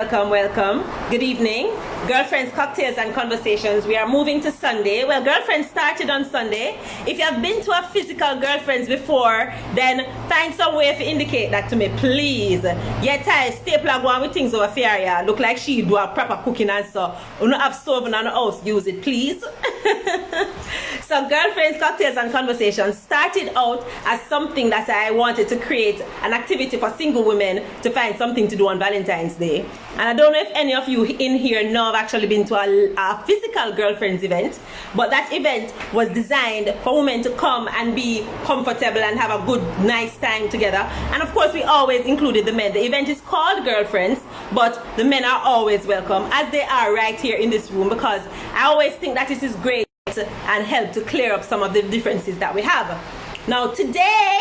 Welcome, welcome. Good evening. Girlfriendz Cocktailz and Conversationz. We are moving to Sunday. Well, Girlfriendz started on Sunday. If you have been to a physical Girlfriendz before, then find some way to indicate that to me, please. Yet I stapler go on with things over here. Yeah. Look like she do a proper cooking and so. You don't have stove in the house, use it, please. So Girlfriendz Cocktailz and Conversationz started out as something that I wanted to create an activity for single women to find something to do on Valentine's Day. And I don't know if any of you in here know I've actually been to a physical Girlfriendz event, but that event was designed for women to come and be comfortable and have a good, nice time together. And of course, we always included the men. The event is called Girlfriendz, but the men are always welcome, as they are right here in this room, because I always think that it is great and help to clear up some of the differences that we have. Now, today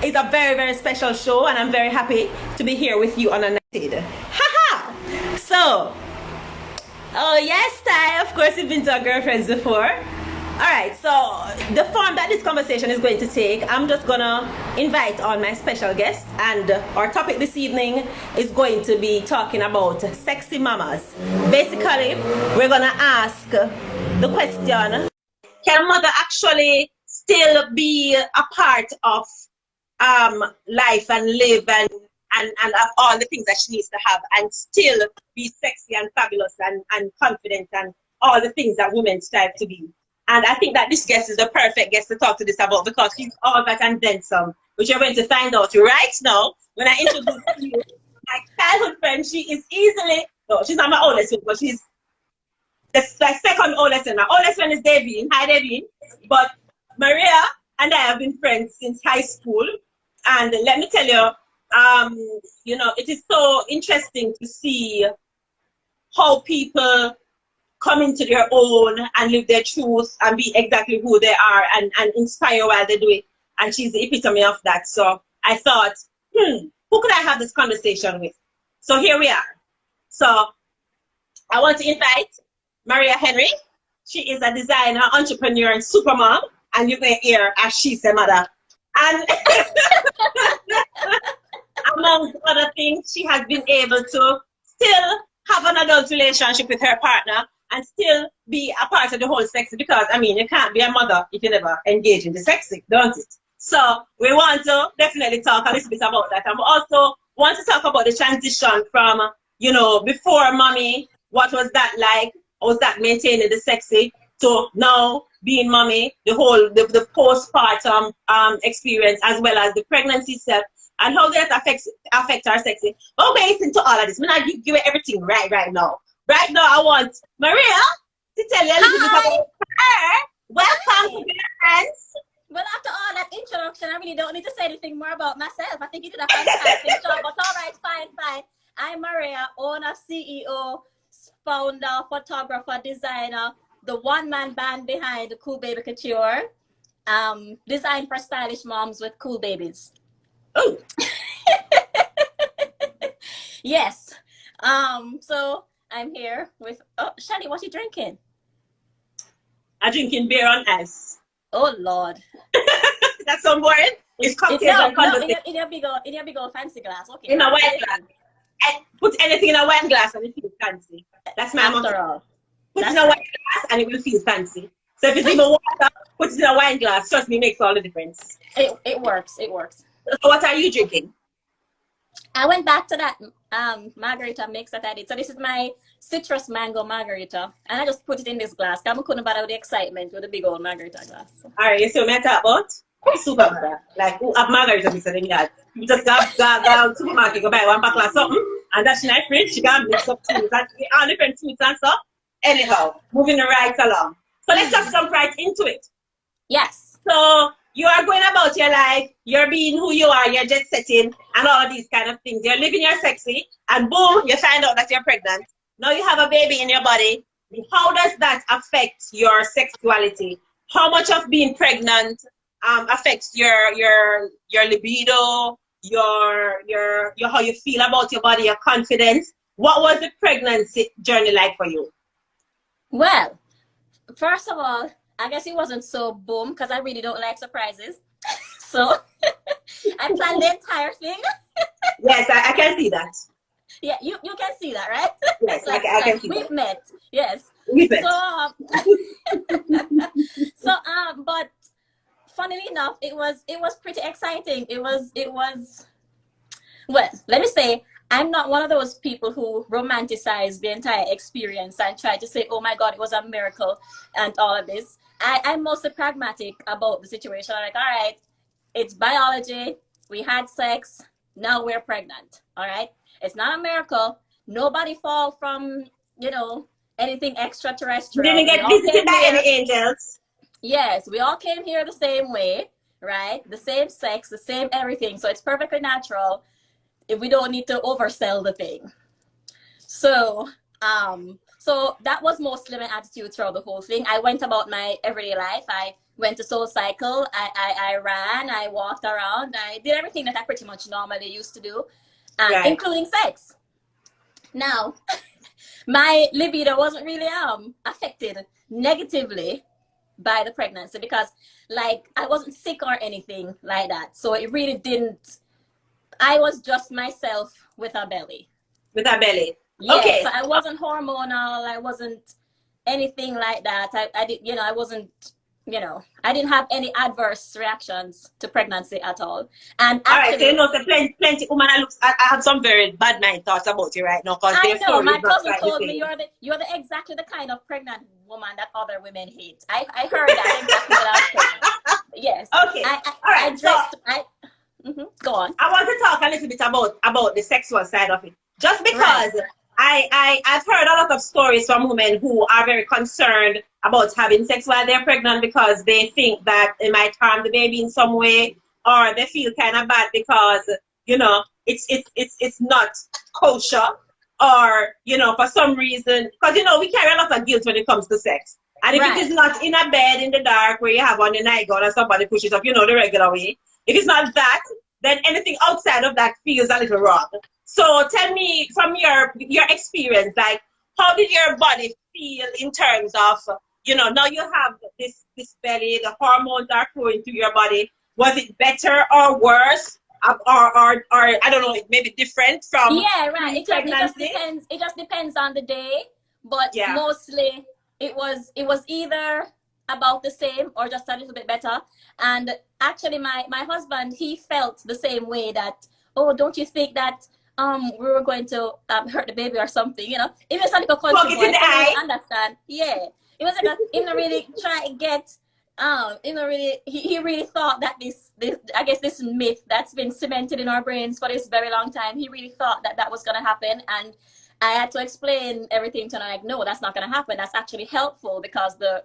is a very, very special show, and I'm very happy to be here with you on a night. Haha! So, oh yes, Ty, of course you've been to our Girlfriendz before. Alright, so the form that this conversation is going to take, I'm just gonna invite on my special guest, and our topic this evening is going to be talking about sexy mamas. Basically, we're gonna ask the question, can a mother actually still be a part of life and live and have all the things that she needs to have and still be sexy and fabulous and confident and all the things that women strive to be? And I think that this guest is the perfect guest to talk to this about, because she's all that and then some, which you're going to find out right now when I introduce to you my childhood friend. She is easily, no, she's not my oldest one, but she's the second oldest one. My oldest one is Davine. Hi, Davine. But Maria and I have been friends since high school. And let me tell you, you know, it is so interesting to see how people come into their own and live their truth and be exactly who they are and inspire while they do it. And she's the epitome of that. So I thought, who could I have this conversation with? So here we are. So I want to invite Maria Henry. She is a designer, entrepreneur, and supermom. And you can hear as she's a mother. And among other things, she has been able to still have an adult relationship with her partner and still be a part of the whole sexy, because, I mean, you can't be a mother if you never engage in the sexy, don't it? So we want to definitely talk a little bit about that. And we also want to talk about the transition from, you know, before mommy, what was that like? Was that maintaining the sexy, to now being mommy, the whole, the postpartum experience, as well as the pregnancy itself, and how that affects our sexy. But we're getting into all of this. We're not give you everything right now. Right now, I want Maria to tell you a little bit about her. Welcome to Girlfriendz. Well, after all that introduction, I really don't need to say anything more about myself. I think you did a fantastic job. But all right, fine. I'm Maria, owner, CEO, founder, photographer, designer, the one-man band behind the Cool Baby Couture, designed for stylish moms with cool babies. Oh. Yes. So I'm here with, Shelly, what you drinking? I'm drinking beer on ice. Oh, Lord. That's so boring. It's Cocktailz and Conversationz. In your big old fancy glass. Okay. In a wine glass. I put anything in a wine glass and it feels fancy. That's my motto. After all. Put it in a wine glass and it will feel fancy. So if it's even water, put it in a wine glass. Trust me, it makes all the difference. It works. So what are you drinking? I went back to that margarita mix that I did. So this is my citrus mango margarita. And I just put it in this glass. I couldn't bother with the excitement with the big old margarita glass. All right, you see what I talk about? Supermom. Like, who have margarita mix in the yard? You just go to supermarket, go buy one bottle of something, and that's in my fridge. You can mix up things. All different sweets and stuff. Anyhow, moving right along. So let's just jump right into it. Yes. So you are going about your life, you're being who you are, you're jet setting, and all of these kind of things. You're living your sexy, and boom, you find out that you're pregnant. Now you have a baby in your body. How does that affect your sexuality? How much of being pregnant affects your libido, your how you feel about your body, your confidence? What was the pregnancy journey like for you? Well, first of all, I guess it wasn't so boom, because I really don't like surprises. So I planned the entire thing. Yes, I can see that. Yeah, you can see that, right? Yes, Like, I can see we've that. met. Yes. We've met. So but funnily enough, it was pretty exciting. It was well, let me say, I'm not one of those people who romanticize the entire experience and try to say, oh my God, it was a miracle and all of this. I'm mostly pragmatic about the situation. I'm like, all right, it's biology. We had sex. Now we're pregnant. All right. It's not a miracle. Nobody fall from, anything You extraterrestrial. didn't We get all visited came by any here. angels. Yes, we all came here the same way, right? The same sex, the same everything. So it's perfectly natural if we don't need to oversell the thing. So, so that was mostly my attitude throughout the whole thing. I went about my everyday life. I went to Soul Cycle. I ran. I walked around. I did everything that I pretty much normally used to do, Right. including sex. Now, my libido wasn't really affected negatively by the pregnancy because, like, I wasn't sick or anything like that. So it really didn't. I was just myself with a belly. With a belly. Yeah, Okay. so I wasn't hormonal. I wasn't anything like that. I did, I wasn't, I didn't have any adverse reactions to pregnancy at all. And All right, so actually, the plenty women I have some very bad mind thoughts about you right now because I their know story my is not cousin quite the told me same. you're the exactly the kind of pregnant woman that other women hate. I heard that exactly when I was pregnant. Yes. Okay. I All right. I dressed. Go on. I want to talk a little bit about the sexual side of it. Just Right. because I've heard a lot of stories from women who are very concerned about having sex while they're pregnant because they think that it might harm the baby in some way, or they feel kind of bad because it's not kosher, or for some reason, because we carry a lot of guilt when it comes to sex. And if it is Right. not in a bed in the dark where you have on your nightgown and somebody pushes up, the regular way. If it's not that, then anything outside of that feels a little wrong. So tell me from your experience, like, how did your body feel in terms of, now you have this belly, the hormones are flowing through your body. Was it better or worse? Or I don't know, maybe different from Yeah, right. It just pregnancy? depends. It just depends on the day, but Yeah. mostly it was either about the same or just a little bit better. And actually, my husband, he felt the same way, that, oh, don't you think that we were going to hurt the baby or something? It was a little country Poke it boy. in the I don't really eye. understand. Yeah, it was like he didn't really try to get. He really thought that this I guess this myth that's been cemented in our brains for this very long time. He really thought that was gonna happen, and I had to explain everything to him. Like, no, that's not gonna happen. That's actually helpful because the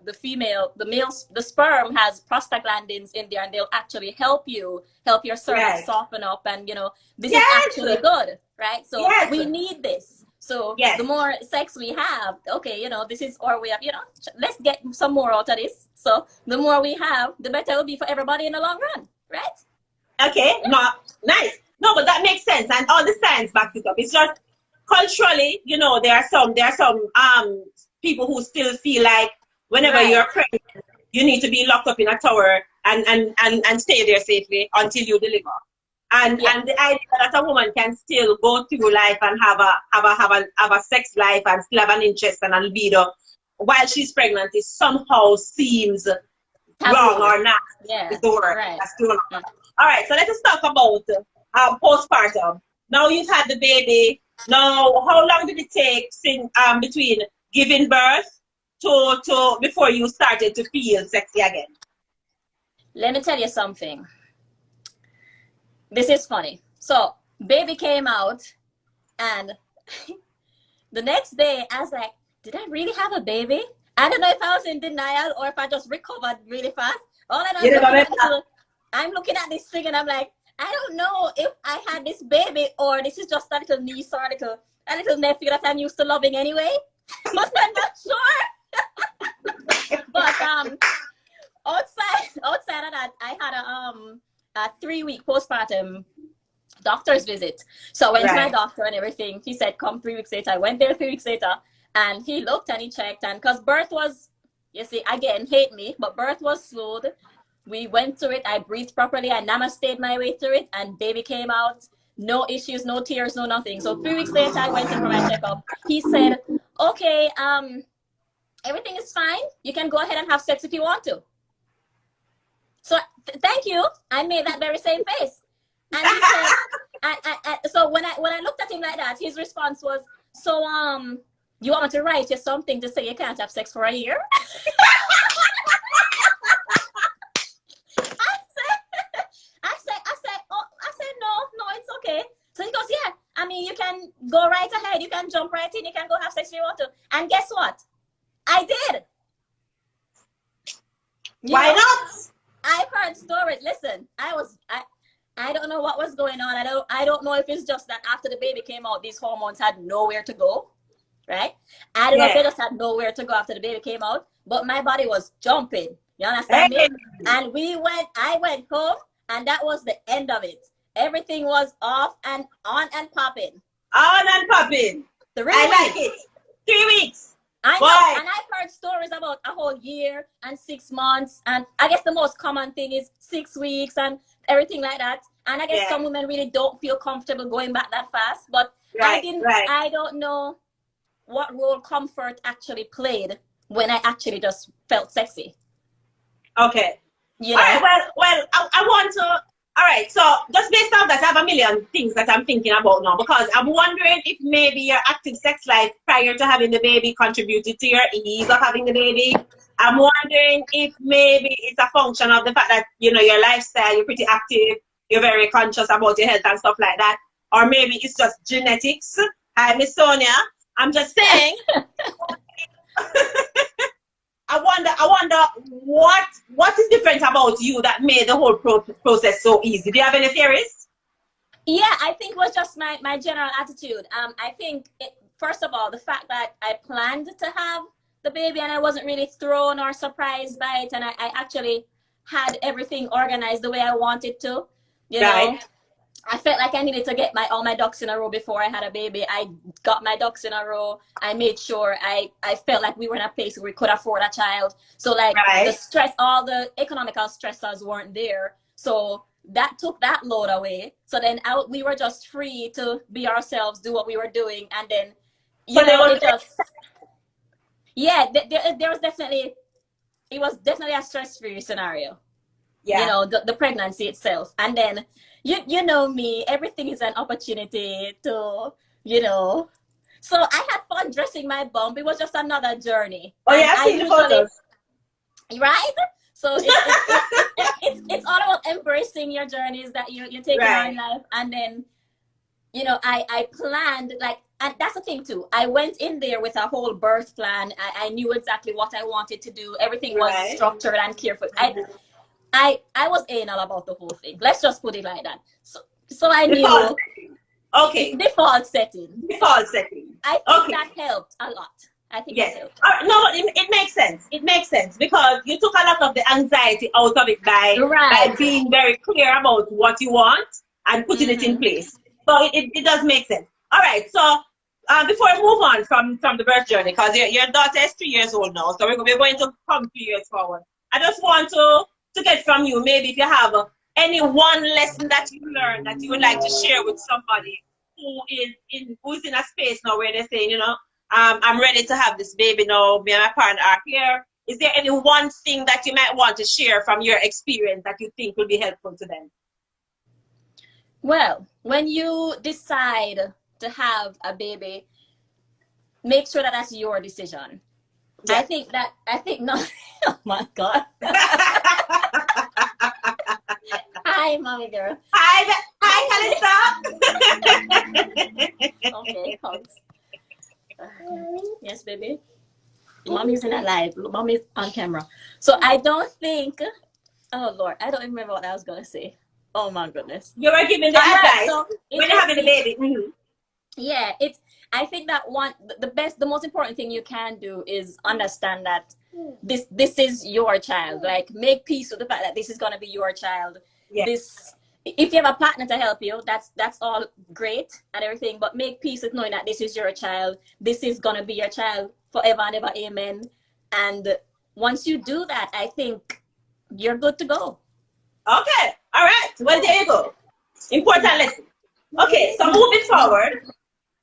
sperm has prostaglandins in there, and they'll actually help your cervix Right. soften up, and this is Yes. actually good, right? So Yes. we need this. So Yes. the more sex we have, okay, this is our way of, let's get some more out of this. So the more we have, the better it will be for everybody in the long run, right? Okay. No. Nice. No, but that makes sense, and all the science backs it up. It's just culturally, there are some people who still feel like whenever Right. you're pregnant, you need to be locked up in a tower and stay there safely until you deliver. And Yeah. and the idea that a woman can still go through life and have a sex life and still have an interest and a libido while she's pregnant is somehow seems wrong or not. Yeah. Is the word Right. that's thrown out. All right, so let us talk about postpartum. Now you've had the baby. Now, how long did it take between giving birth to before you started to feel sexy again? Let me tell you something. This is funny. So, baby came out, and the next day I was like, did I really have a baby? I don't know if I was in denial or if I just recovered really fast. All I know, I'm looking at this thing and I'm like, I don't know if I had this baby or this is just a little niece or a little nephew that I'm used to loving anyway. But I'm not sure. But outside of that, I had a 3-week postpartum doctor's visit. So I went to my doctor and everything. He said, come 3 weeks later. I went there 3 weeks later, and he looked and he checked, and because birth was, you see, again, hate me, but birth was smooth. We went through it. I breathed properly. I namasteed my way through it, and baby came out. No issues, no tears, no nothing. So 3 weeks later, I went in for my checkup. He said, okay, everything is fine. You can go ahead and have sex if you want to. So thank you. I made that very same face. And he said, so when I looked at him like that, his response was, so you want me to write you something to say you can't have sex for a year? I said, no, it's okay. So he goes, yeah, I mean, you can go right ahead. You can jump right in. You can go have sex if you want to. And guess what? I did. Why not? I've heard stories. Listen, I don't know what was going on. I don't know if it's just that after the baby came out, these hormones had nowhere to go, right? I don't know if they just had nowhere to go after the baby came out, but my body was jumping. You understand me? And I went home, and that was the end of it. Everything was off and on and popping. On and popping. 3 weeks. I like it. 3 weeks. I know, and I've heard stories about a whole year and 6 months, and I guess the most common thing is 6 weeks and everything like that. And I guess some women really don't feel comfortable going back that fast, but I don't know what role comfort actually played when I actually just felt sexy. Okay. You know? All right, well, I want to. All right, so just based on that, I have a million things that I'm thinking about now, because I'm wondering if maybe your active sex life prior to having the baby contributed to your ease of having the baby. I'm wondering if maybe it's a function of the fact that, you know, your lifestyle, you're pretty active, you're very conscious about your health and stuff like that. Or maybe it's just genetics. Hi, Miss Sonia. I'm just saying. I wonder what is different about you that made the whole process so easy. Do you have any theories? Yeah, I think it was just my general attitude. I think, first of all, the fact that I planned to have the baby and I wasn't really thrown or surprised by it, and I actually had everything organized the way I wanted to. You know, I felt like I needed to get all my ducks in a row before I had a baby. I got my ducks in a row. I made sure I felt like we were in a place where we could afford a child. So like the stress, all the economical stressors weren't there. So that took that load away. So then we were just free to be ourselves, do what we were doing. And then, it just, there was definitely, it was definitely a stress-free scenario. Yeah. You know, the pregnancy itself. And then, you know me, everything is an opportunity to, you know. So I had fun dressing my bump. It was just another journey. Oh, yeah, I've seen the photos. Right? So it's all about embracing your journeys that you're taking on in life. And then, you know, I planned, like, and that's the thing too. I went in there with a whole birth plan. I knew exactly what I wanted to do. Everything was structured and careful. I was anal about the whole thing. Let's just put it like that. So I knew. Default setting. Default setting. I think that helped a lot. I think it helped. No, it makes sense. It makes sense because you took a lot of the anxiety out of it by being very clear about what you want and putting it in place. So it does make sense. All right. So before I move on from the birth journey, because your daughter is 3 years old now, so we're going to come 3 years forward. I just want to get from you, maybe if you have any one lesson that you learned that you would like to share with somebody who's in a space now where they're saying, you know, I'm ready to have this baby now, me and my partner are here. Is there any one thing that you might want to share from your experience that you think will be helpful to them? Well, when you decide to have a baby, make sure that that's your decision. Yeah. I think not. Oh my God. Hi, mommy girl. Hi, Calista. Okay, hugs. Yes, baby. Mommy's in a live. Mommy's on camera. So I don't think. Oh Lord, I don't even remember what I was gonna say. Oh my goodness. You were giving the advice when you're having a baby. Yeah, I think that the most important thing you can do is understand that this is your child. Like, make peace with the fact that this is gonna be your child. Yes. If you have a partner to help you, that's all great and everything. But make peace with knowing that this is your child. This is gonna be your child forever and ever. Amen. And once you do that, I think you're good to go. Okay. All right. Well, there you go. Important lesson. Okay, so moving forward.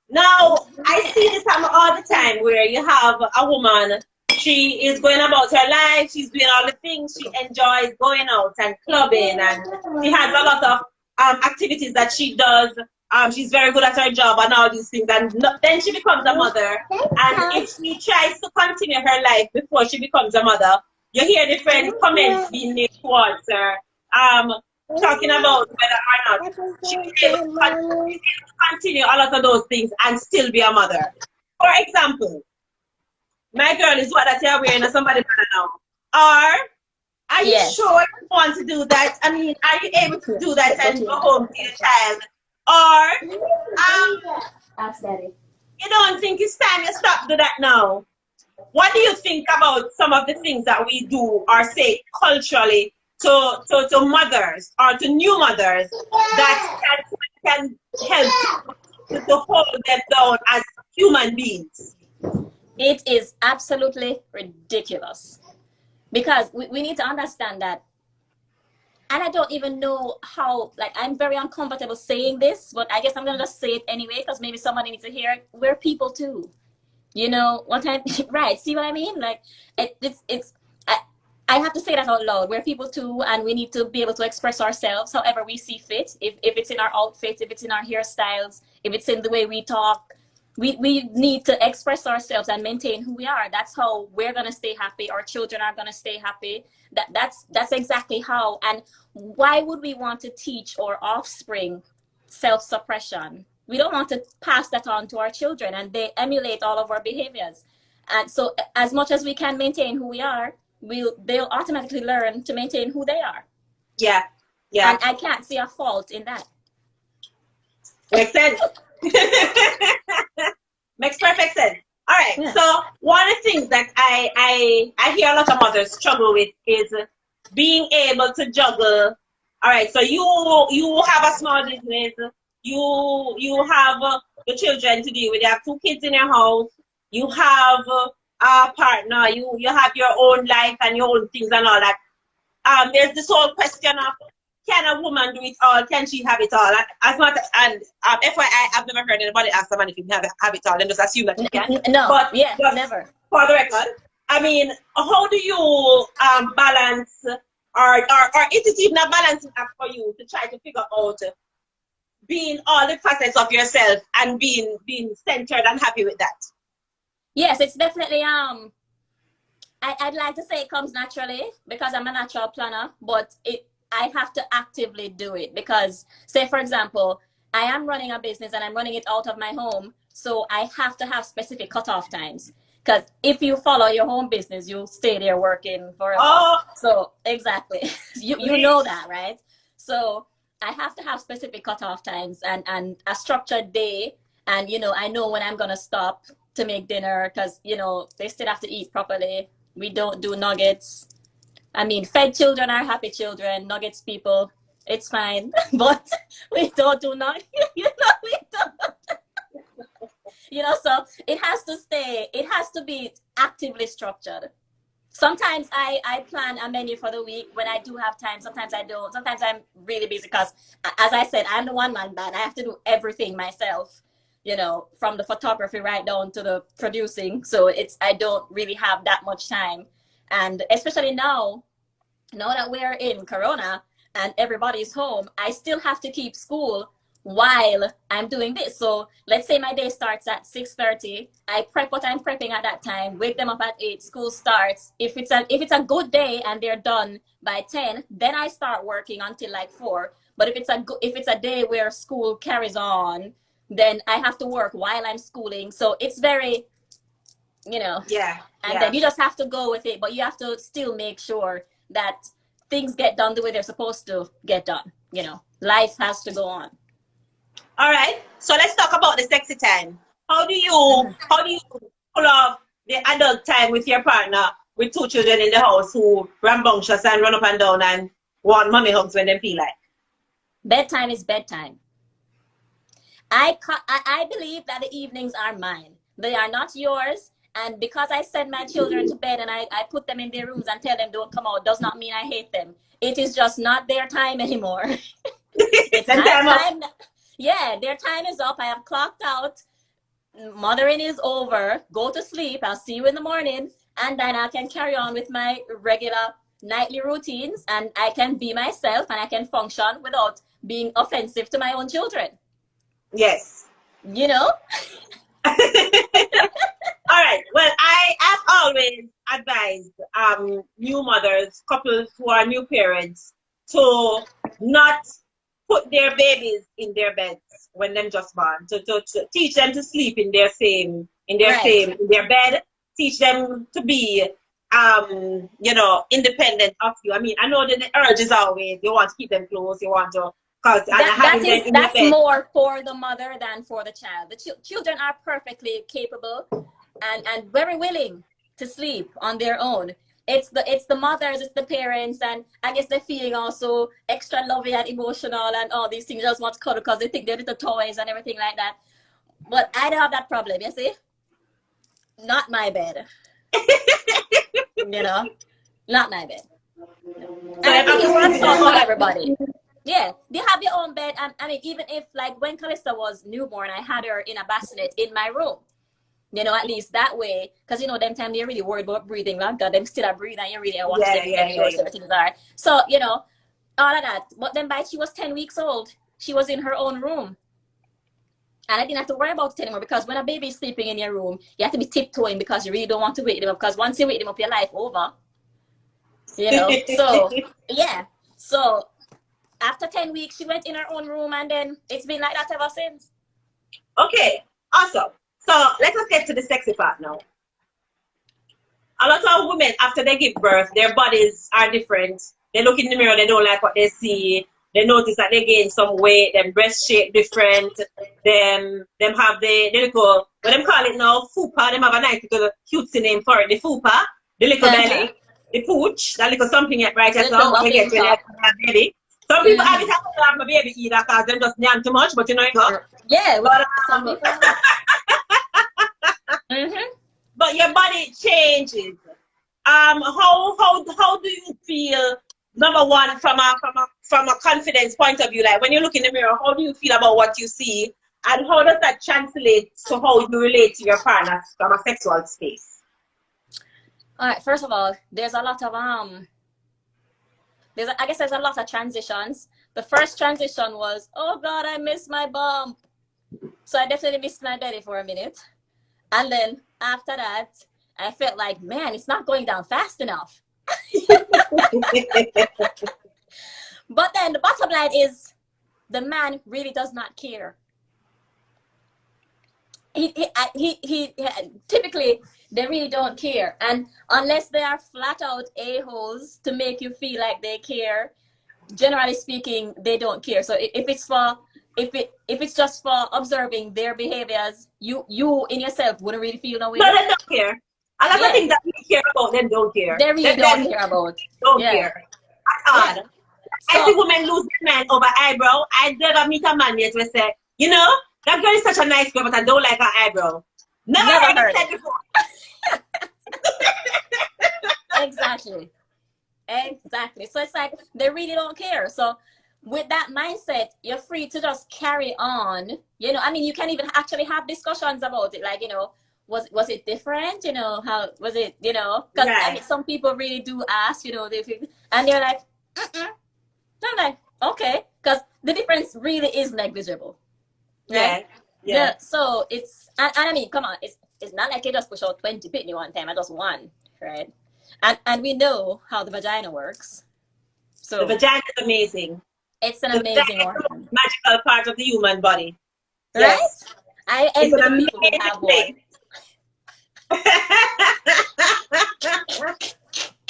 Now, I see this happen all the time where you have a woman, she is going about her life, she's doing all the things, she enjoys going out and clubbing, and she has a lot of activities that she does. She's very good at her job and all these things, and then she becomes a mother. And if she tries to continue her life before she becomes a mother, you hear different comments being made towards her. Talking about whether or not she will be able to continue a lot of those things and still be a mother. For example, my girl is what that you're wearing, somebody better now. Or are you sure you want to do that? I mean, are you able to do that and go home to your child? Or Ask Daddy. You don't think it's time you stop do that now? What do you think about some of the things that we do or say culturally to mothers or to new mothers that can help to hold them down as human beings? It is absolutely ridiculous, because we need to understand that, and I don't even know how, like, I'm very uncomfortable saying this, but I guess I'm gonna just say it anyway, because maybe somebody needs to hear it. We're people too, you know what I mean? Right, see what I mean? Like, I have to say that out loud. We're people too, and we need to be able to express ourselves however we see fit. If it's in our outfits, if it's in our hairstyles, if it's in the way we talk, we need to express ourselves and maintain who we are. That's how we're gonna stay happy. Our children are gonna stay happy. That's exactly how. And why would we want to teach our offspring self-suppression? We don't want to pass that on to our children, and they emulate all of our behaviors. And so, as much as we can maintain who we are, they'll automatically learn to maintain who they are. Yeah, yeah. And I can't see a fault in that. Makes sense. Makes perfect sense. All right. Yeah. So one of the things that I hear a lot of mothers struggle with is being able to juggle. All right. So you have a small business. You have the children to deal with. You have 2 kids in your house. You have a partner, you have your own life and your own things and all that. There's this whole question of, can a woman do it all? Can she have it all? As much and FYI, I've never heard anybody ask someone if you can have it all and just assume that you can. No, but yeah, never. For the record, I mean, how do you balance, or is it even a balancing act for you to try to figure out being all the facets of yourself and being centered and happy with that? Yes, it's definitely, I'd like to say it comes naturally because I'm a natural planner, but I have to actively do it because, say, for example, I am running a business and I'm running it out of my home, so I have to have specific cutoff times. Because if you follow your home business, you'll stay there working forever. Oh. So, exactly. you know that, right? So, I have to have specific cutoff times and a structured day. And, you know, I know when I'm going to stop to make dinner because, you know, they still have to eat properly. We don't do nuggets. I mean, fed children are happy children. Nuggets people, it's fine. But we don't do nuggets. You know, we don't. You know, so it has to be actively structured. Sometimes I plan a menu for the week when I do have time. Sometimes I don't. Sometimes I'm really busy because, as I said, I'm the one-man band. I have to do everything myself. You know, from the photography right down to the producing. So I don't really have that much time. And especially now that we're in Corona and everybody's home, I still have to keep school while I'm doing this. So let's say my day starts at 6:30. I prep what I'm prepping at that time, wake them up at 8, school starts. If it's a good day and they're done by 10, then I start working until like 4. But if it's a day where school carries on, then I have to work while I'm schooling. So it's very, you know. Yeah. And then you just have to go with it. But you have to still make sure that things get done the way they're supposed to get done. You know, life has to go on. All right. So let's talk about the sexy time. How do you pull off the adult time with your partner with 2 children in the house who rambunctious and run up and down and want mommy hugs when they feel like? Bedtime is bedtime. I believe that the evenings are mine. They are not yours. And because I send my children to bed and I put them in their rooms and tell them don't come out, does not mean I hate them. It is just not their time anymore. It's my time. yeah, their time is up. I have clocked out. Mothering is over. Go to sleep. I'll see you in the morning. And then I can carry on with my regular nightly routines, and I can be myself and I can function without being offensive to my own children. Yes. You know? All right. Well, I have always advised new mothers, couples who are new parents, to not put their babies in their beds when them just born. To teach them to sleep in their bed. Teach them to be you know, independent of you. I mean, I know that the urge is always you want to keep them close, you want to that's more for the mother than for the child. The children are perfectly capable and very willing to sleep on their own. It's the mothers, it's the parents, and I guess they're feeling also extra loving and emotional and all these things. Just want to cuddle because they think they're little toys and everything like that. But I don't have that problem, you see? Not my bed. You know? Not my bed. And I think it works out for everybody. Yeah, they have their own bed. And I mean, even if, like, when Calista was newborn, I had her in a bassinet in my room. You know, at least that way, because, you know, them time they're really worried about breathing. Like, God, them still are breathing, and you really want everything's all right. So, you know, all of that. But then by she was 10 weeks old, she was in her own room. And I didn't have to worry about it anymore, because when a baby is sleeping in your room, you have to be tiptoeing because you really don't want to wake them up, because once you wake them up, your life over. You know? So, yeah. So, after 10 weeks, she went in her own room, and then it's been like that ever since. Okay, awesome. So let us get to the sexy part now. A lot of women, after they give birth, their bodies are different. They look in the mirror, they don't like what they see. They notice that they gain some weight, their breast shape different. Them have the little, what them call it now, fupa. Them have a nice little cutesy name for it, the fupa, the little belly, the pooch, that little something right as now. When you get baby. Some people have it to have my baby either because they just yam too much, but you know it go. Yeah, but, some people. But your body changes. How do you feel? Number one, from a confidence point of view, like when you look in the mirror, how do you feel about what you see, and how does that translate to how you relate to your partner from a sexual space? All right. First of all, there's a lot of I guess there's a lot of transitions. The first transition was, oh God, I miss my bum. So I definitely missed my belly for a minute. And then after that, I felt like, man, it's not going down fast enough. But then the bottom line is, the man really does not care. He typically, they really don't care. And unless they are flat out a-holes to make you feel like they care, generally speaking, they don't care. So if it's just for observing their behaviors, you in yourself wouldn't really feel no way. No, they don't care. A lot of things that we care about, them don't care. They really don't care about. Don't care at all. Yeah. I see women lose their man over eyebrow. I never meet a man yet who say, you know, that girl is such a nice girl, but I don't like her eyebrow. Never heard it before. Exactly. So it's like they really don't care. So with that mindset, you're free to just carry on. You know, I mean, you can even actually have discussions about it. Like, you know, was it different? You know, how was it? You know, because I mean, some people really do ask. You know, and they're like, I'm like, okay, because the difference really is negligible. Right? Yeah. So it's and I mean, come on, it's not like you just push out 20 pitney one time. I just one, right? And we know how the vagina works. So the vagina is amazing. It's an amazing organ. Magical part of the human body. Right? Yes. I envy the people who have one.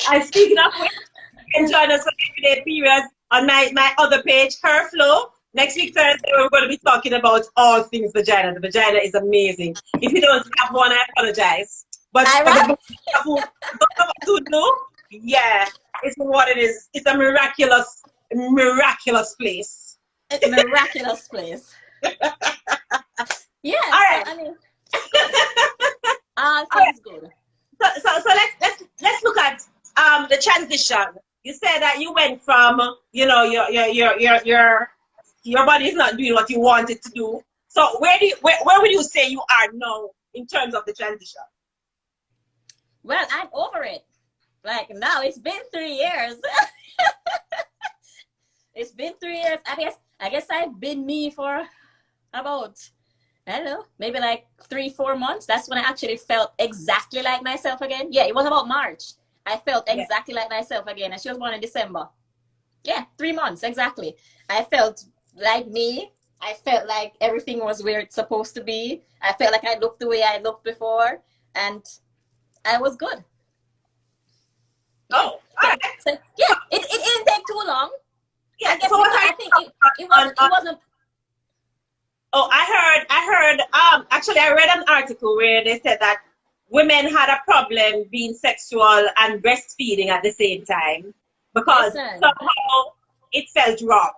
And speaking of which, you can join us for everyday periods on my other page, Her Flow. Next week, Thursday, we're going to be talking about all things vagina. The vagina is amazing. If you don't have one, I apologize. But for those who know, yeah, it's what it is. It's a miraculous place. It's a miraculous place. Yeah. All right. I mean, things good. So let's look at the transition. You said that you went from, you know, your your body is not doing what you want it to do. So where would you say you are now in terms of the transition? Well, I'm over it. Like now, it's been 3 years. It's been 3 years. I guess I've been me for about, I don't know, maybe like 3-4 months. That's when I actually felt exactly like myself again. Yeah, it was about March. I felt exactly like myself again. And she was born in December. Yeah, 3 months, exactly. I felt like me. I felt like everything was where it's supposed to be. I felt like I looked the way I looked before. And I was good. Oh, all right. So, yeah, it didn't take too long. Yeah, I guess so I think it wasn't. Oh, I heard, actually I read an article where they said that women had a problem being sexual and breastfeeding at the same time because somehow it felt wrong.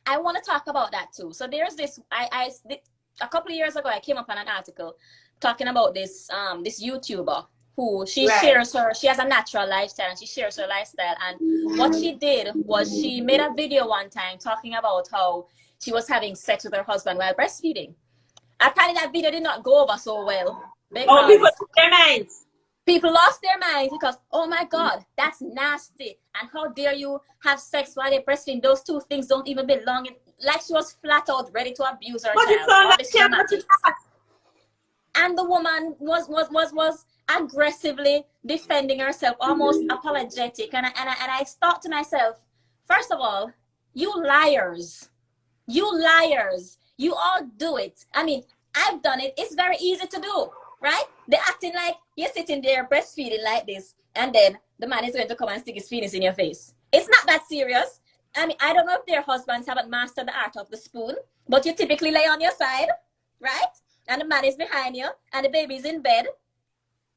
I want to talk about that too. So there's this, a couple of years ago, I came up on an article talking about this, this YouTuber who she has a natural lifestyle and she shares her lifestyle. And what she did was she made a video one time talking about how she was having sex with her husband while breastfeeding. Apparently that video did not go over so well. Oh, people lost their minds. People lost their minds because, oh my God, that's nasty. And how dare you have sex while they're breastfeeding? Those two things don't even belong. Like she was flat out ready to abuse her child. And the woman was aggressively defending herself, almost apologetic. And I thought to myself, first of all, you liars. You liars. You all do it. I mean, I've done it. It's very easy to do, right? They're acting like you're sitting there breastfeeding like this, and then the man is going to come and stick his penis in your face. It's not that serious. I mean, I don't know if their husbands haven't mastered the art of the spoon, but you typically lay on your side, right? And the man is behind you, and the baby's in bed,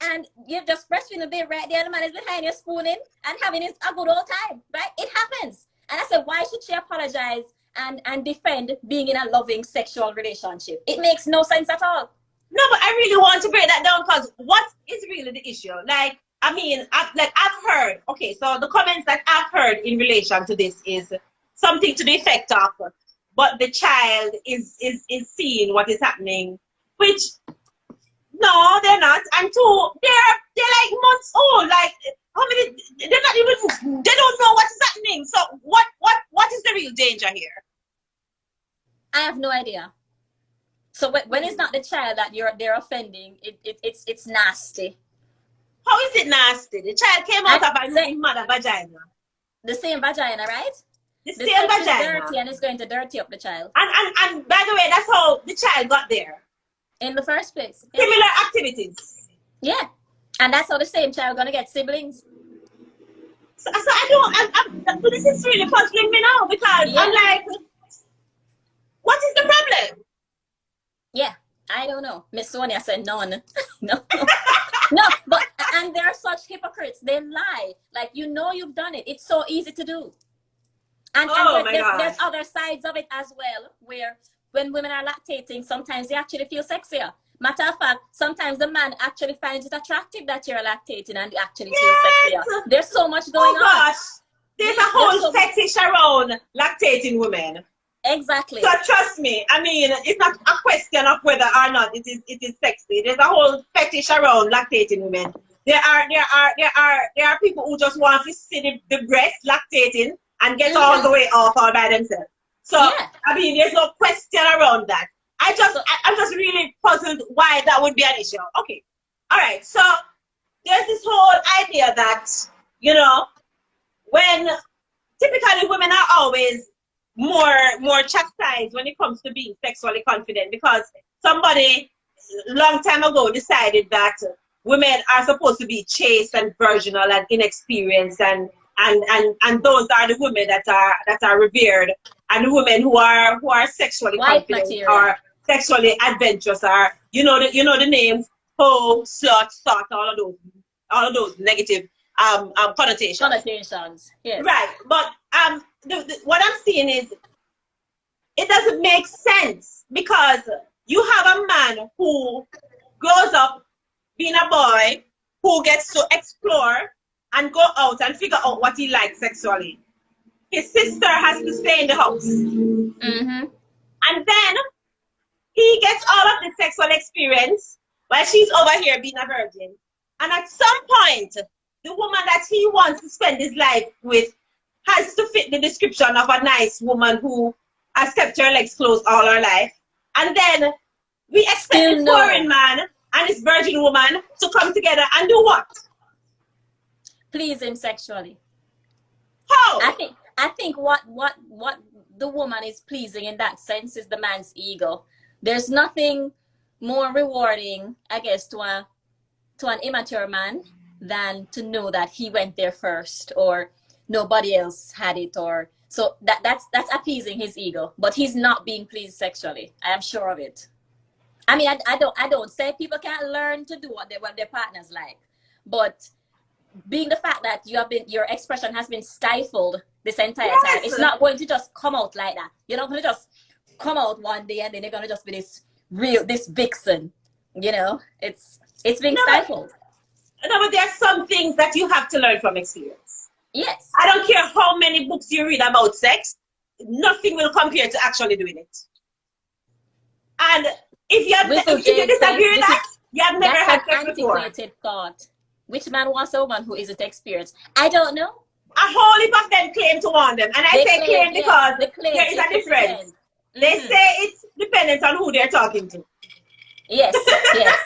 and you're just breastfeeding the baby right there, and the man is behind you spooning and having a good old time, right? It happens. And I said, why should she apologize and defend being in a loving sexual relationship? It makes no sense at all. No, but I really want to break that down because what is really the issue? Like, I mean, I've heard, okay, so the comments that I've heard in relation to this is something to the effect of, but the child is seeing what is happening, which, no, they're not. And two, they're like months old. Like, how many, they're not even, they don't know what is happening. So what is the real danger here? I have no idea. So when it's not the child that they're offending, it's nasty. How is it nasty? The child came out of a same mother vagina. The same vagina, right? The same vagina. Is dirty and it's going to dirty up the child. And by the way, that's how the child got there. In the first place. Similar activities. Yeah. And that's how the same child gonna get siblings. So but this is really puzzling me now because I'm like, what is the problem? Yeah, I don't know. Miss Sonia said none. No. No, but and they're such hypocrites. They lie. Like, you know you've done it. It's so easy to do. And there's other sides of it as well, where when women are lactating, sometimes they actually feel sexier. Matter of fact, sometimes the man actually finds it attractive that you're lactating and actually feel sexier. There's so much going on. Gosh, there's a whole fetish around lactating women. Exactly. So trust me, I mean, it's not a question of whether or not it is sexy. There's a whole fetish around lactating women. There are people who just want to see the breast lactating and get all the way off all by themselves. So I mean, there's no question around that. I'm just really puzzled why that would be an issue. Okay, all right. So there's this whole idea that, you know, when typically women are always more chastised when it comes to being sexually confident because somebody long time ago decided that women are supposed to be chaste and virginal and inexperienced and those are the women that are revered, and the women who are sexually confident or sexually adventurous are you know the names hoe, slut, sot, all of those negative connotations. Yes. Right, but what I'm seeing is it doesn't make sense because you have a man who grows up being a boy who gets to explore and go out and figure out what he likes sexually. his sister has to stay in the house. Mm-hmm. And then he gets all of the sexual experience while she's over here being a virgin. And at some point, the woman that he wants to spend his life with has to fit the description of a nice woman who has kept her legs closed all her life. And then we expect the foreign man and this virgin woman to come together and do what? Please him sexually. How? I think what the woman is pleasing in that sense is the man's ego. There's nothing more rewarding, I guess, to an immature man than to know that he went there first or nobody else had it, or so that's appeasing his ego. But he's not being pleased sexually. I am sure of it. I mean, I don't say people can't learn to do what their partners like, but being the fact that your expression has been stifled this entire time, it's not going to just come out like that. You're not going to just come out one day and then you're going to just be this vixen. You know, it's being stifled. No, but there are some things that you have to learn from experience. Yes. I don't care how many books you read about sex, nothing will compare to actually doing it. And if you disagree with that, you have never had sex before. That's an antiquated thought. Which man wants a woman who isn't experienced? I don't know. A whole heap of them claim to want them. And I say claim because there is a difference. They say it's dependent on who they're talking to. Yes, yes.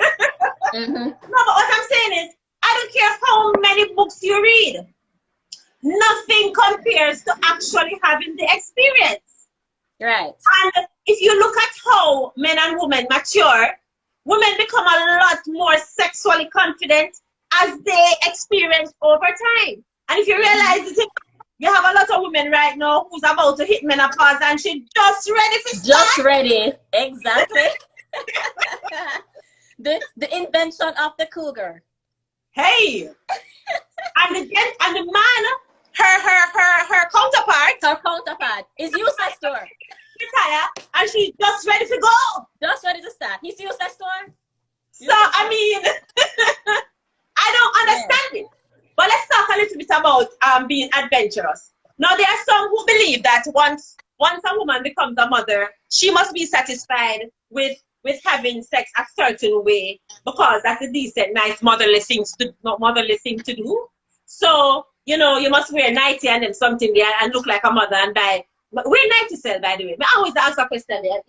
No, but what I'm saying is, I don't care how many books you read. Nothing compares to actually having the experience. Right. And if you look at how men and women mature, women become a lot more sexually confident as they experience over time. And if you realize it, you have a lot of women right now who's about to hit menopause and she's just ready for sex. Just ready. Exactly. the invention of the cougar. Hey. and the man, her counterpart. Her counterpart is useless to her. Retire, and she's just ready to go. Just ready to start. He's useless to her. So I mean I don't understand it. But let's talk a little bit about being adventurous. Now, there are some who believe that once a woman becomes a mother, she must be satisfied with having sex a certain way because that's a decent, nice, motherly thing to do. So, you know, you must wear nightie and then something there and look like a mother and buy. Wear nightie sell, by the way. I always ask a question there.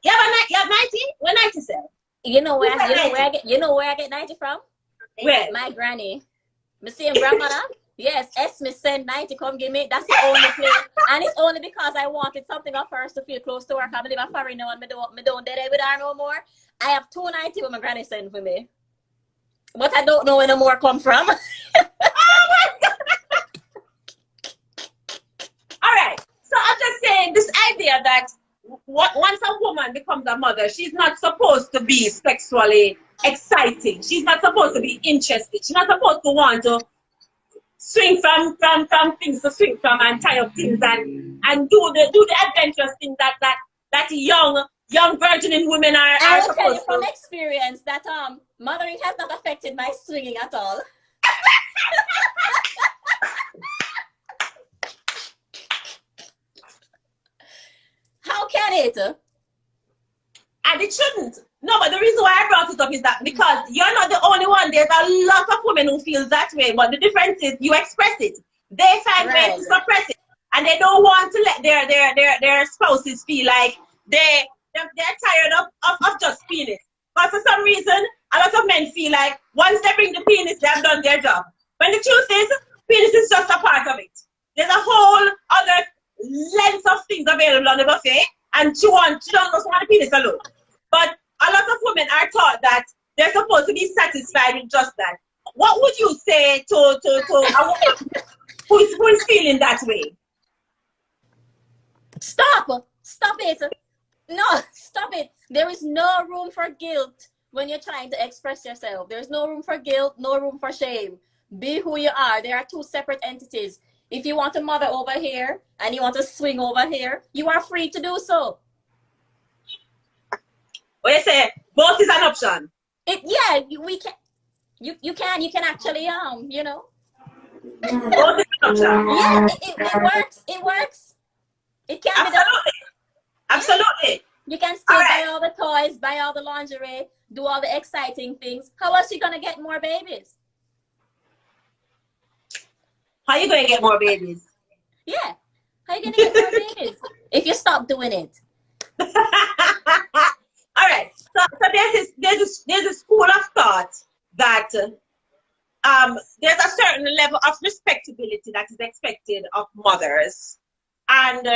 You have nightie? Where nightie sell? You know where I get nightie from? Where? My granny. My same grandmother. Yes, Esme sent nightie come give me. That's the only place. And it's only because I wanted something of hers to feel close to her. I believe I'm foreign now and me don't date with her no more. I have 2 nightie when my granny sent for me. But I don't know where no more come from. Oh my God. All right. So I'm just saying this idea that once a woman becomes a mother, she's not supposed to be sexually exciting. She's not supposed to be interested. She's not supposed to want to swing from things to swing from and tie up things and do the adventurous thing that young virgin women are I will supposed tell you to. from experience that mothering has not affected my swinging at all. How can it? And it shouldn't. No, but the reason why I brought it up is that because you're not the only one. There's a lot of women who feel that way. But the difference is you express it. They find ways to suppress it. And they don't want to let their spouses feel like they're tired of just penis. But for some reason, a lot of men feel like once they bring the penis, they have done their job. When the truth is, penis is just a part of it. There's a whole other length of things available on the buffet, and she don't just want the penis alone. But a lot of women are taught that they're supposed to be satisfied with just that. What would you say to a woman who is feeling that way? Stop it. No, stop it. There is no room for guilt when you're trying to express yourself. There's no room for guilt, no room for shame. Be who you are. There are 2 separate entities. If you want to mother over here and you want to swing over here, you are free to do so. Well, you say both is an option. You can actually, you know. Own the structure. Yeah, it works. It works. It can be done. Absolutely. You can still buy all the toys, buy all the lingerie, do all the exciting things. How else are you gonna get more babies? How are you gonna get more babies? Yeah. How are you gonna get more babies if you stop doing it? All right. So there's a school of thought that there's a certain level of respectability that is expected of mothers, and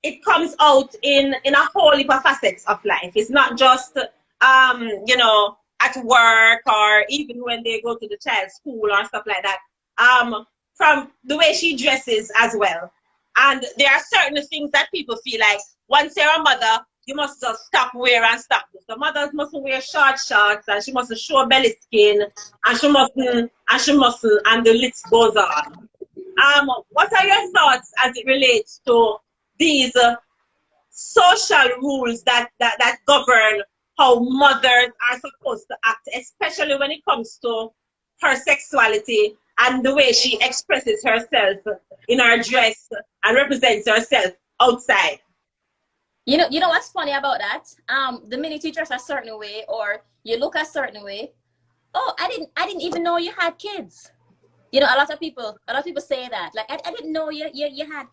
it comes out in a whole heap of facets of life. It's not just you know, at work or even when they go to the child's school or stuff like that. From the way she dresses as well. And there are certain things that people feel like once you're a mother, you must just stop wearing stuff. The mothers mustn't wear short shorts, and she mustn't show belly skin, and she mustn't, and the list goes on. What are your thoughts as it relates to these social rules that govern how mothers are supposed to act, especially when it comes to her sexuality and the way she expresses herself in her dress and represents herself outside? You know what's funny about that? The minute you dress a certain way or you look a certain way, oh, I didn't even know you had kids. You know, a lot of people say that. Like, I didn't know you had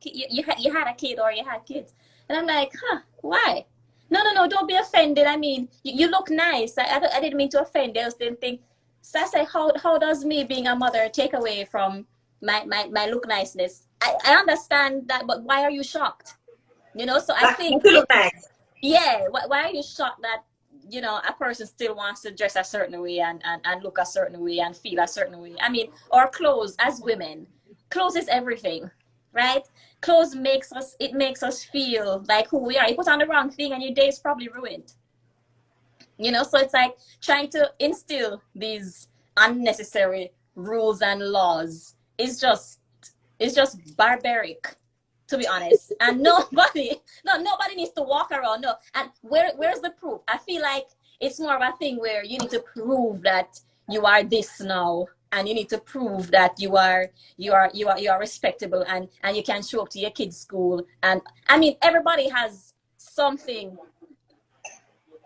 a kid or you had kids. And I'm like, huh, why? No, don't be offended. I mean, you look nice. I didn't mean to offend. I just didn't think. So I say, how does me being a mother take away from my look niceness? I understand that, but why are you shocked? You know, so I think, yeah, why are you shocked that, you know, a person still wants to dress a certain way and look a certain way and feel a certain way? I mean, our clothes as women, clothes is everything, right? Clothes makes us feel like who we are. You put on the wrong thing and your day is probably ruined. You know, so it's like trying to instill these unnecessary rules and laws is just barbaric, to be honest. And nobody needs to walk around. No. And where's the proof? I feel like it's more of a thing where you need to prove that you are this now, and you need to prove that you are respectable and you can show up to your kids' school. And I mean, everybody has something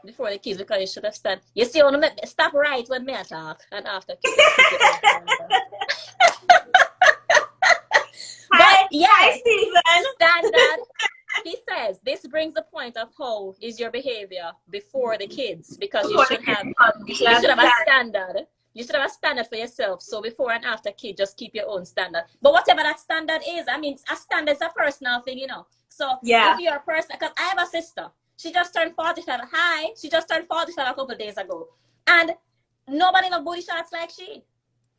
before the kids, because you should have said, you see, stop right when me talk and after kids. But yes, standard. He says this brings the point of how is your behavior before the kids, because you should have a standard. You should have a standard for yourself. So before and after kids, just keep your own standard. But whatever that standard is, I mean, a standard is a personal thing, you know. So if you're a person, because I have a sister. She just turned 45. Hi. She just turned 45 a couple of days ago. And nobody no booty shots like she.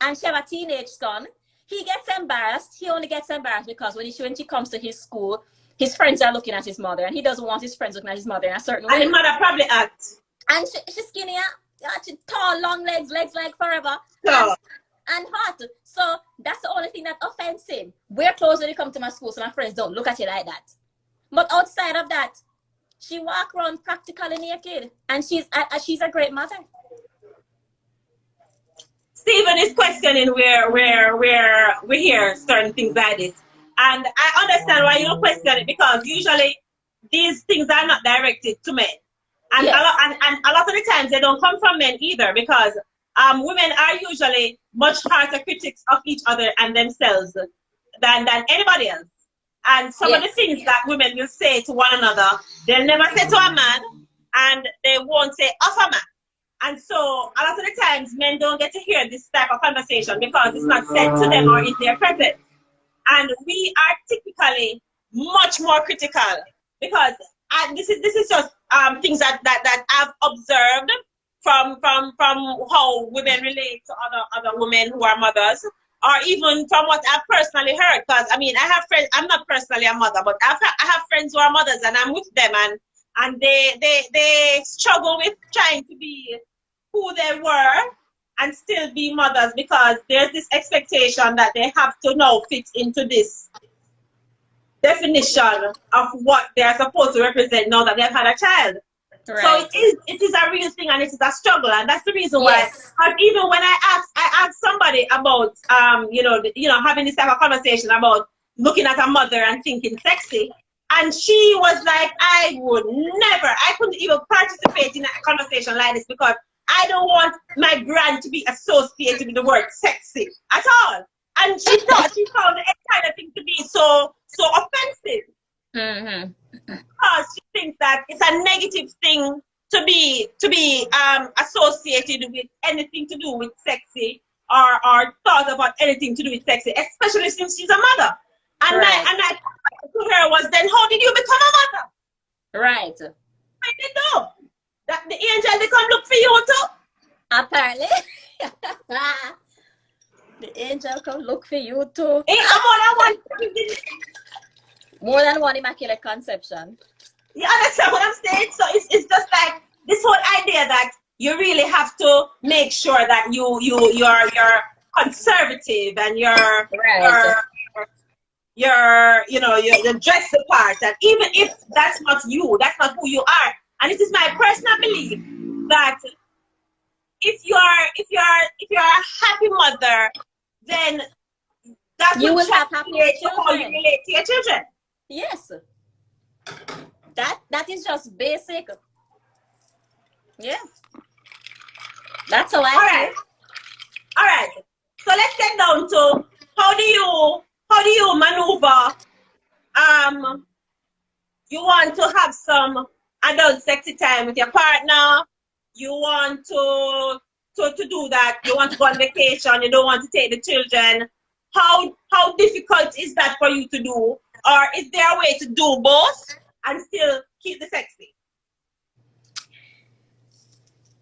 And she have a teenage son. He gets embarrassed. He only gets embarrassed because when she comes to his school, his friends are looking at his mother. And he doesn't want his friends looking at his mother in a certain way. And his mother probably acts. And she's skinny. She's tall, long legs like forever. So. And hot. So that's the only thing that offends him. Wear clothes when you come to my school so my friends don't look at you like that. But outside of that, she walk around practically naked, and she's a great mother. Stephen is questioning where we hear certain things like this, and I understand why you don't question it, because usually these things are not directed to men, and a lot of the times they don't come from men either, because women are usually much harsher critics of each other and themselves than anybody else. And some of the things that women will say to one another, they'll never say to a man, and they won't say of a man. And so a lot of the times men don't get to hear this type of conversation because it's not said to them or in their presence. And we are typically much more critical, because this is just things that I've observed from how women relate to other women who are mothers, or even from what I've personally heard. Because I mean, I have friends. I'm not personally a mother, but I have friends who are mothers, and I'm with them, and they struggle with trying to be who they were and still be mothers, because there's this expectation that they have to now fit into this definition of what they're supposed to represent now that they've had a child. Right. So it is a real thing, and it is a struggle, and that's the reason why. But even when I ask somebody somebody about having this type of conversation about looking at a mother and thinking sexy, and she was like, I couldn't even participate in a conversation like this because I don't want my brand to be associated with the word sexy at all. And she found the entire thing to be so offensive. Mm-hmm. Because she thinks that it's a negative thing to be associated with anything to do with sexy or thought about anything to do with sexy, especially since she's a mother. And I to her was, then how did you become a mother? Right. I didn't know that the angel they come look for you too. Apparently. The angel come look for you too. More than one immaculate conception. You understand what I'm saying? So it's just like this whole idea that you really have to make sure that you're conservative and you dress the part, that even if that's not you, that's not who you are. And it is my personal belief that if you're a happy mother, then that you will have happier children. How you relate to your children. Yes. That is just basic. Yeah. That's how I feel. All right. So let's get down to how do you maneuver? You want to have some adult sexy time with your partner. You want to do that. You want to go on vacation. You don't want to take the children. How difficult is that for you to do? Or is there a way to do both and still keep the sexy?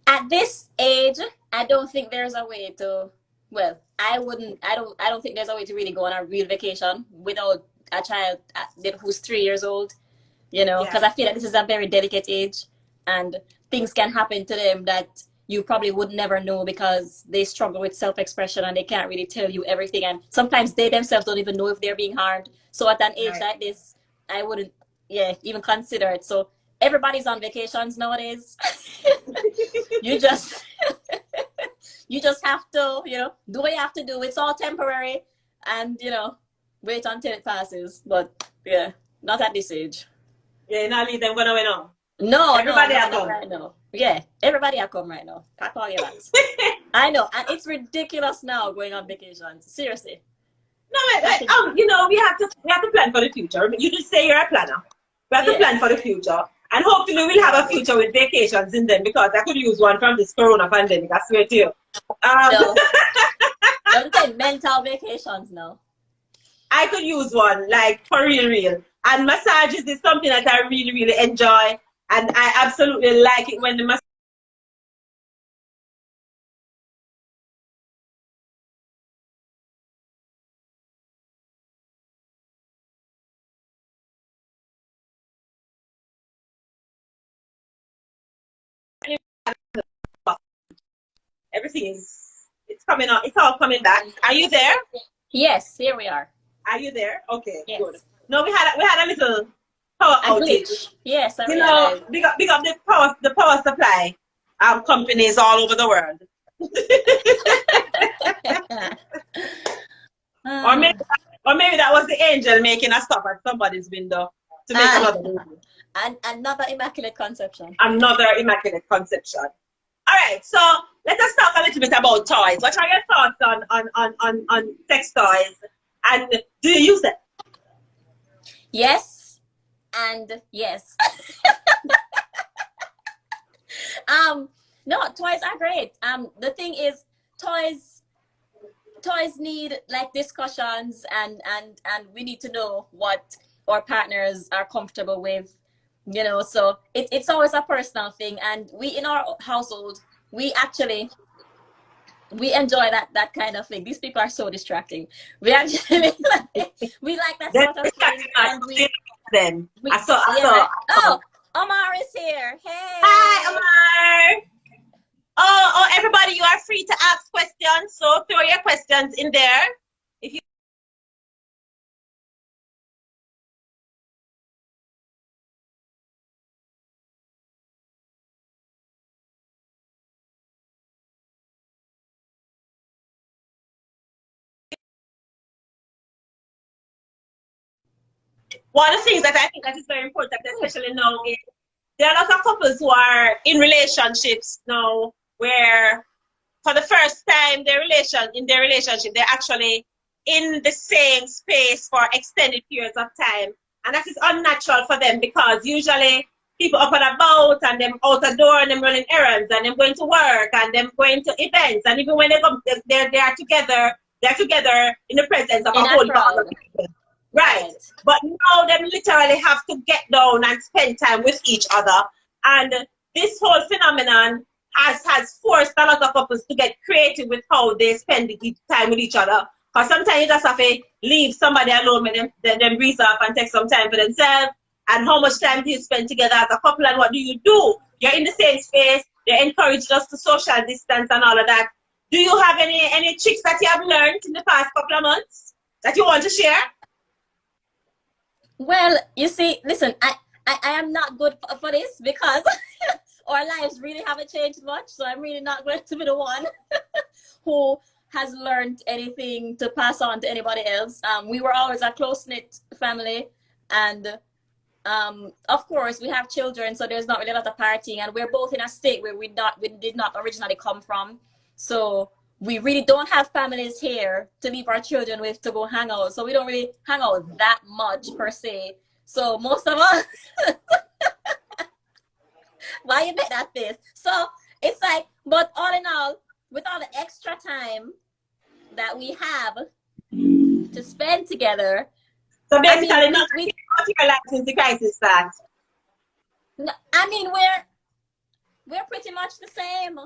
At this age, I don't think there's a way to. Well, I don't think there's a way to really go on a real vacation without a child who's 3 years old. Because I feel like this is a very delicate age, and things can happen to them that you probably would never know because they struggle with self-expression and they can't really tell you everything. And sometimes they themselves don't even know if they're being harmed. So at an age like this, I wouldn't, even consider it. So everybody's on vacations nowadays. You just have to, do what you have to do. It's all temporary, and wait until it passes. But yeah, not at this age. Yeah, not leave them going away now. No, everybody no, at home right now. Yeah, everybody at home right now. Pack all your bags. I know, and it's ridiculous now going on vacations. Seriously. No, we have to plan for the future. You just say you're a planner. We have to plan for the future, and hopefully we'll have a future with vacations in them, because I could use one from this corona pandemic. I swear to you. No. Don't say mental vacations now. I could use one, like, for real. And massages is something that I really, really enjoy. And I absolutely like it when the massage it's coming out. It's all coming back. Are you there? Yes, here we are. Are you there? Okay, yes. Good. No, we had a little power outage. Yes, big up the power supply companies all over the world. Or maybe that was the angel making a stop at somebody's window to make another baby. Another immaculate conception. Another immaculate conception. All right, so let us talk a little bit about toys. What are your thoughts on sex toys, and do you use them? Yes, and yes. No, toys are great. The thing is, toys need like discussions, and we need to know what our partners are comfortable with. So it's always a personal thing, and we in our household we enjoy that kind of thing. These people are so distracting. We actually we like that sort of thing, and I saw. Oh, Omar is here. Hey. Hi, Omar. Oh, everybody, you are free to ask questions. So throw your questions in there. If you one of the things that I think that is very important, especially now, is there are a lot of couples who are in relationships now where for the first time in their relationship, they're actually in the same space for extended periods of time. And that is unnatural for them because usually people up and about and them out the door and them running errands and them going to work and them going to events. And even when they come, they are together in the presence of a whole lot of people. Right. But now them literally have to get down and spend time with each other. And this whole phenomenon has forced a lot of couples to get creative with how they spend time with each other. Because sometimes you just have to leave somebody alone with them breathe off and take some time for themselves. And how much time do you spend together as a couple and what do you do? You're in the same space. They encourage us to social distance and all of that. Do you have any tricks that you have learned in the past couple of months that you want to share? Well, you see, listen, I am not good for this because our lives really haven't changed much. So I'm really not going to be the one who has learned anything to pass on to anybody else. We were always a close-knit family, and of course we have children, so there's not really a lot of partying, and we're both in a state where we did not originally come from, so we really don't have families here to leave our children with to go hang out, so we don't really hang out that much per se. So most of us why you bet that face? So it's like, but all in all, with all the extra time that we have to spend together. So basically, I mean, we your life since the crisis starts. I mean, we're pretty much the same.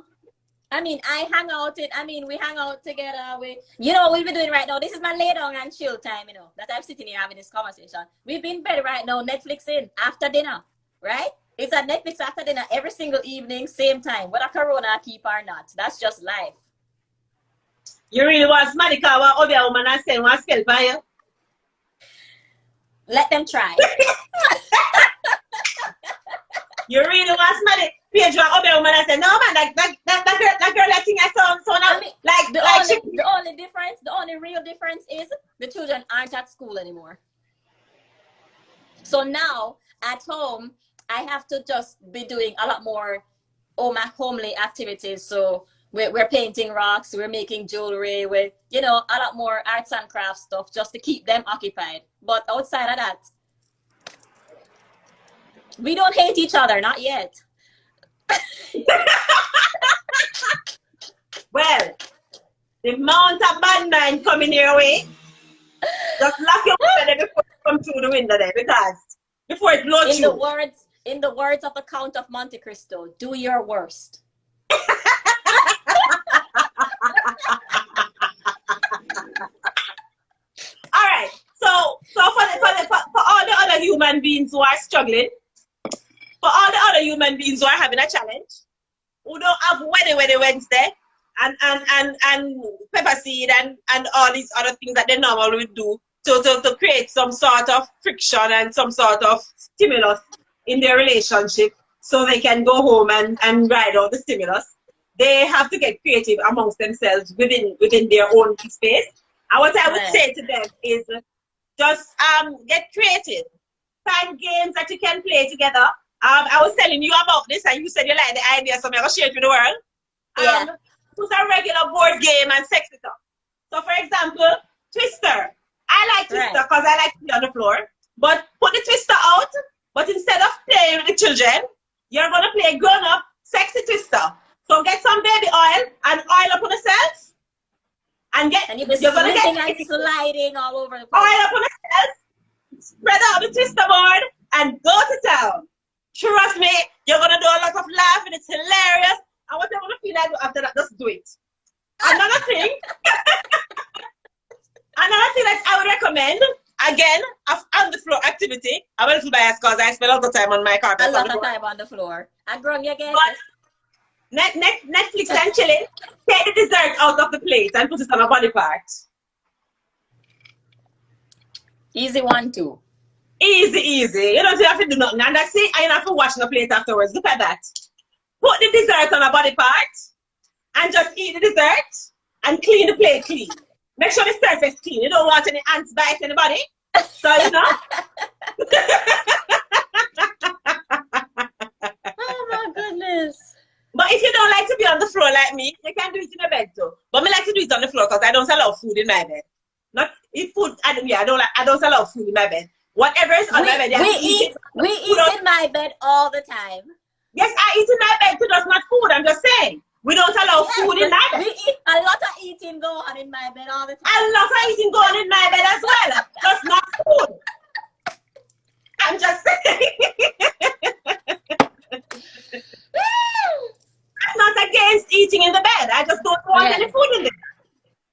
I mean, we hang out together. You know what we've been doing right now? This is my lay down and chill time, you know, that I'm sitting here having this conversation. We've been in bed right now, Netflixing after dinner, right? It's at Netflix after dinner every single evening, same time, whether Corona keep or not. That's just life. You really want Madikawa or the woman and say one spell by you? Let them try. You really want somebody Pedro or the woman and say, no man, that girl I think I saw so now. I mean, the only real difference is the children aren't at school anymore. So now at home I have to just be doing a lot more homely activities. So we're painting rocks, we're making jewelry, with a lot more arts and crafts stuff just to keep them occupied. But outside of that, we don't hate each other, not yet. Well, the amount of bad mind coming your way, just lock your window before you come through the window there, because before it blows you. In the words of the Count of Monte Cristo, do your worst. All right. So for all the other human beings who are struggling, for all the other human beings who are having a challenge, who don't have Wednesday Wednesday and pepper seed and all these other things that they normally would do to create some sort of friction and some sort of stimulus in their relationship so they can go home and ride out the stimulus, they have to get creative amongst themselves within their own space. And what I would say to them is just get creative. Find games that you can play together. I was telling you about this and you said you like the idea, so I'm going to share it with the world. Put a regular board game and sex it up. So for example, Twister. I like Twister because I like to be on the floor. But put the Twister out, but instead of playing with the children, you're going to play grown-up sexy Twister. So get some baby oil and oil up on yourself. And you're going to get sliding all over the place. Oil up on yourself, spread out the Twister board, and go to town. Trust me, you're going to do a lot of laughing. It's hilarious. And what you're going to feel like after that, just do it. Another thing that I would recommend, again, on the floor activity. I'm a little biased because I spend a lot of time on my carpet. A lot of time on the floor. And growing again. Netflix and chilling. Take the dessert out of the plate and put it on a body part. Easy one, too. Easy. You don't have to do nothing. And that's it. I don't have to wash the plate afterwards. Look at that. Put the dessert on a body part and just eat the dessert and clean the plate clean. Make sure the surface clean. You don't want any ants bite anybody. So, you know. Oh my goodness. But if you don't like to be on the floor like me, you can do it in the bed too. But me like to do it on the floor because I don't allow food in my bed. Not if food. I don't allow food in my bed. Whatever is on my bed, we eat in my bed all the time. Yes, I eat in my bed too. That's not food. I'm just saying. We don't allow food in my bed. We eat a lot of eating go on in my bed all the time. A lot of eating go on in my bed as well. That's not food. I'm just saying. I'm not against eating in the bed. I just don't want any food in there.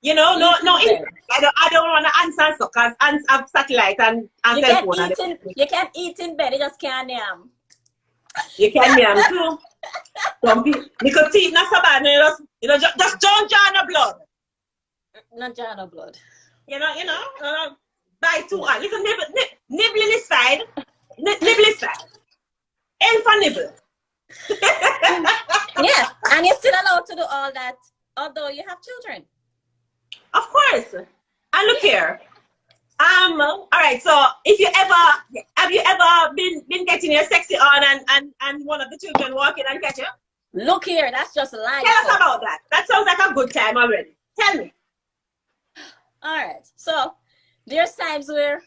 You know, no. I don't want to answer so because ants have satellite and cell phone. You can eat in bed. You just can't yam. You can yam too. Some people, because teeth not so bad. You know, just don't draw no blood. Not draw no blood. You know, bite too hard. Little nibbling is fine. Nibble is fine. Aim for nibble. Yeah, and you're still allowed to do all that, although you have children. Of course. And look here. All right. So, have you ever been getting your sexy on and one of the children walk in and catch you? Look here, that's just life. Tell us about that. That sounds like a good time already. Tell me. All right. So, there's times where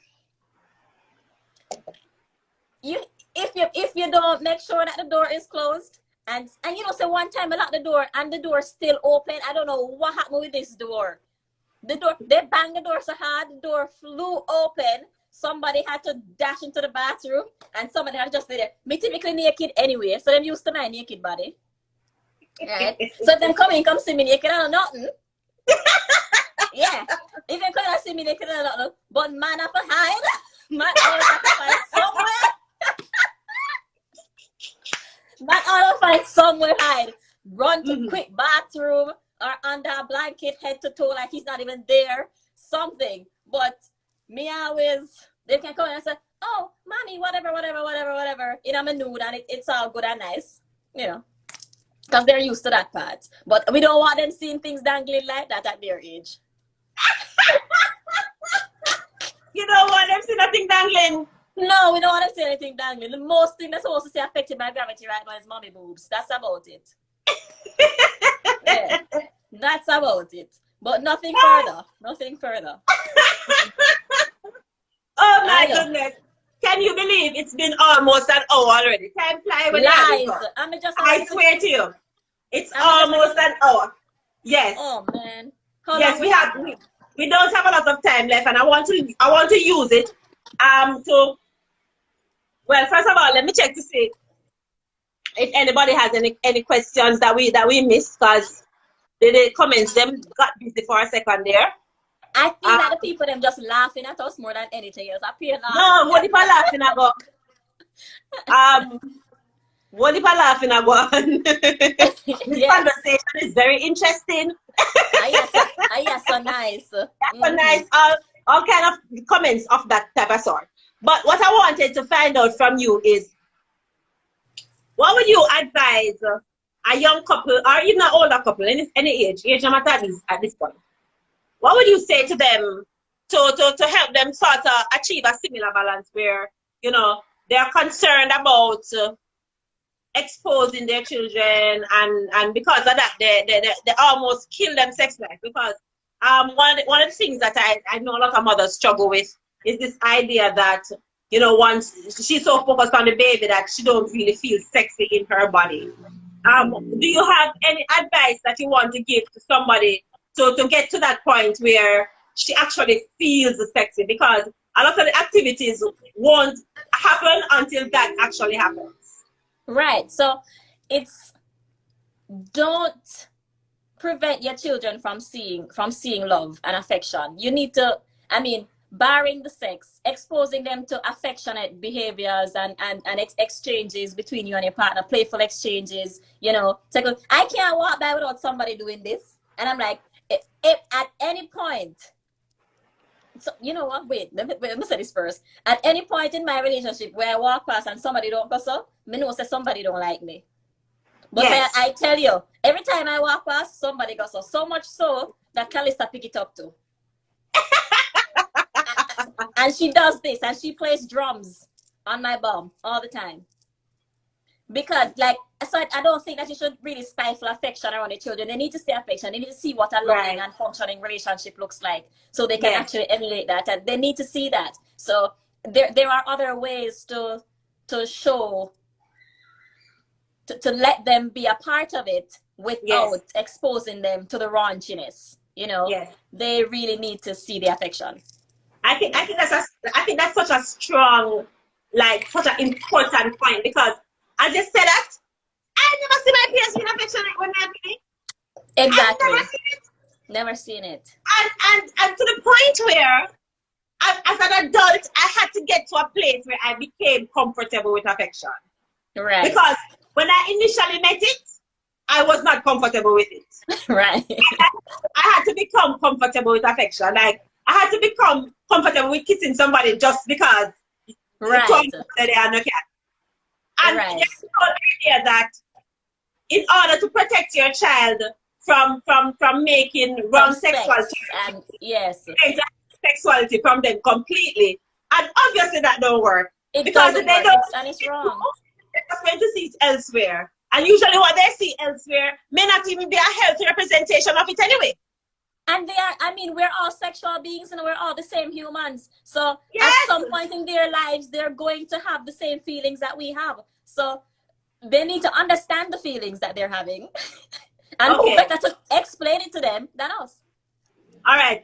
if you don't make sure that the door is closed, and you know, say one time I locked the door and the door's still open. I don't know what happened with this door. The door, they banged the door so hard, the door flew open. Somebody had to dash into the bathroom, and somebody had to just stay there. Me typically naked anyway, so them used to my naked body. Right? So if them come see me naked, I don't know nothing. Yeah. If them come and see me naked, I don't know. But man have to hide. Man always have to find somewhere. Man always find somewhere hide. Run to quick bathroom or under a blanket head to toe like he's not even there. Something. But me always, they can come and say, oh, mommy, whatever. You know, I'm a nude and it's all good and nice. You know. Because they're used to that part. But we don't want them seeing things dangling like that at their age. You don't want them seeing nothing dangling? No, we don't want to see anything dangling. The most thing that's supposed to say affected by gravity right now is mommy boobs. That's about it. Yeah, that's about it. But nothing further. Nothing further. Oh my goodness. Can you believe it's been almost an hour already? Time fly when I swear to you. It's almost an hour. Yes. Oh man. Yes, we don't have a lot of time left, and I want to use it to, well, first of all, let me check to see if anybody has any questions that we missed, because the comments them got busy for a second there. I feel that the people them just laughing at us more than anything else. I feel like no, what if I laughing about? What if I laughing about? This conversation is very interesting. Yes, so nice. That's so nice. All kind of comments of that type of sort. But what I wanted to find out from you is, what would you advise a young couple or even an older couple, any age no matter at this point? What would you say to them to help them sort of achieve a similar balance where, you know, they're concerned about exposing their children, and because of that they almost kill them sex life? Because one of the things that I know a lot of mothers struggle with is this idea that, you know, once she's so focused on the baby that she don't really feel sexy in her body. Do you have any advice that you want to give to somebody to get to that point where she actually feels sexy? Because a lot of the activities won't happen until that actually happens. Right. So it's, don't prevent your children from seeing love and affection. You need to, I mean, barring the sex, exposing them to affectionate behaviors and exchanges between you and your partner, playful exchanges, you know. I can't walk by without somebody doing this. And I'm like, if at any point, so you know what, wait, let me say this first. At any point in my relationship where I walk past and somebody don't go so, me know say somebody don't like me. But yes, I tell you, every time I walk past, somebody goes so much so that Calista pick it up too. And she does this, and she plays drums on my bum all the time. Because, like, so I don't think that you should really stifle affection around the children. They need to see affection. They need to see what a loving and functioning relationship looks like, so they can actually emulate that. And they need to see that. So there are other ways to show, to let them be a part of it without exposing them to the raunchiness. You know, they really need to see the affection. I think that's such a strong, like, such an important point, because I just said that I never see my parents being affectionate when they're doing it. Exactly. I've never seen it. Never seen it. And to the point where, as an adult, I had to get to a place where I became comfortable with affection. Right. Because when I initially met it, I was not comfortable with it. Right. I had to become comfortable with affection. Like, I had to become comfortable with kissing somebody just because they are no cat. And there's no idea that in order to protect your child from making wrong sexual and sexuality from them completely, and obviously that don't work, because they don't, and it's wrong. They're just going to see it elsewhere, and usually what they see elsewhere may not even be a healthy representation of it anyway. And they are, I mean, we're all sexual beings and we're all the same humans. So at some point in their lives, they're going to have the same feelings that we have. So they need to understand the feelings that they're having. And who better to explain it to them than us? All right.